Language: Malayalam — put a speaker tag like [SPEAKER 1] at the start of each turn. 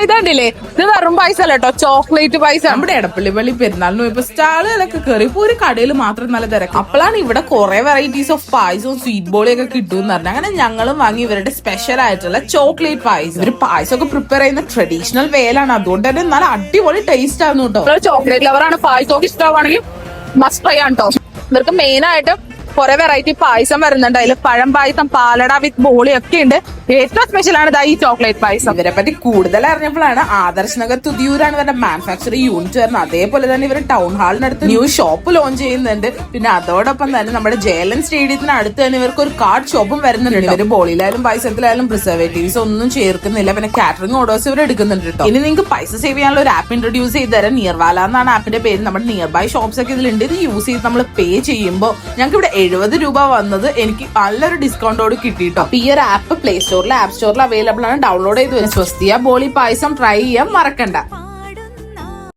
[SPEAKER 1] ഇതാണ്ടില്ലേ, ഇത് വെറും പൈസ അല്ല കേട്ടോ, ചോക്ലേറ്റ് പൈസ.
[SPEAKER 2] നമ്മുടെ എടപ്പള്ളി പെരുന്നാളിന് ഇപ്പൊ സ്റ്റാളുകളൊക്കെ കയറി ഇപ്പൊ ഒരു കടയിൽ മാത്രം നല്ല തിരക്ക്. അപ്പോഴാണ് ഇവിടെ കുറെ വെറൈറ്റീസ് ഓഫ് പായസവും സ്വീറ്റ് ബോളിയൊക്കെ കിട്ടുമെന്ന് പറഞ്ഞു. അങ്ങനെ ഞങ്ങളും വാങ്ങി ഇവരുടെ സ്പെഷ്യൽ ആയിട്ടുള്ള ചോക്ലേറ്റ് പായസം. ഇവര് പായസമൊക്കെ പ്രിപ്പയർ ചെയ്യുന്ന ട്രഡീഷണൽ വേലാണ്, അതുകൊണ്ട് തന്നെ നല്ല അടിപൊളി ടേസ്റ്റ് ആയിരുന്നു കേട്ടോ.
[SPEAKER 1] ചോക്ലേറ്റ് ലവറാണ്, പായസമൊക്കെ ഇഷ്ടമാണെങ്കിൽ മസ്റ്റ് ട്രൈ ആണ് കേട്ടോ. ഇവർക്ക് മെയിൻ ആയിട്ട് കുറെ വെറൈറ്റി പായസം വരുന്നുണ്ട്. അതിൽ പഴം പായസം, പാലട വിത്ത് ബോളി ഒക്കെ ഉണ്ട്. ഏറ്റവും സ്പെഷ്യൽ ആണ് ഈ ചോക്ലേറ്റ് പായസം.
[SPEAKER 2] ഇവരെ പറ്റി കൂടുതൽ അറിഞ്ഞപ്പോഴാണ് ആദർശ് നഗർ തുതിയൂരാണ് ഇവരുടെ മാനുഫാക്ചറിംഗ് യൂണിറ്റ് വരുന്നത്. അതേപോലെ തന്നെ ഇവർ ടൗൺ ഹാളിനടുത്ത് ന്യൂ ഷോപ്പ് ലോഞ്ച് ചെയ്യുന്നുണ്ട്. പിന്നെ അതോടൊപ്പം തന്നെ നമ്മുടെ ജയലൻ സ്റ്റേഡിയത്തിന് അടുത്ത് തന്നെ ഇവർക്ക് ഒരു കാർഡ് ഷോപ്പും വരുന്നുണ്ട്. ഇവര് ബോളിയിലായാലും പായസത്തിലായാലും പ്രിസർവേറ്റീവ്സ് ഒന്നും ചേർക്കുന്നില്ല. പിന്നെ കാറ്ററിംഗ് ഓർഡേഴ്സ് ഇവർ എടുക്കുന്നുണ്ട് കേട്ടോ. ഇനി നിങ്ങൾക്ക് പൈസ സേവ് ചെയ്യാനുള്ള ഒരു ആപ്പ് ഇൻട്രൊഡ്യൂസ് ചെയ്ത് തരാം. നിയർവാല എന്നാണ് ആപ്പിന്റെ പേര്. നമ്മുടെ നിയർ ബൈ ഷോപ്സ് ഒക്കെ ഇതിലുണ്ട്. ഇത് യൂസ് ചെയ്ത് നമ്മൾ പേ ചെയ്യുമ്പോൾ ഞങ്ങൾക്ക് ഇവിടെ 70 രൂപ വന്നത് എനിക്ക് നല്ലൊരു ഡിസ്കൗണ്ടോട് കിട്ടിട്ടോ. ഈ ഒരു ആപ്പ് പ്ലേ സ്റ്റോറിൽ ആപ്പ് സ്റ്റോറിൽ അവൈലബിൾ ആണ്. ഡൗൺലോഡ് ചെയ്ത് സ്വസ്തിയ ബോളി പായസം ട്രൈ ചെയ്യാൻ മറക്കണ്ട.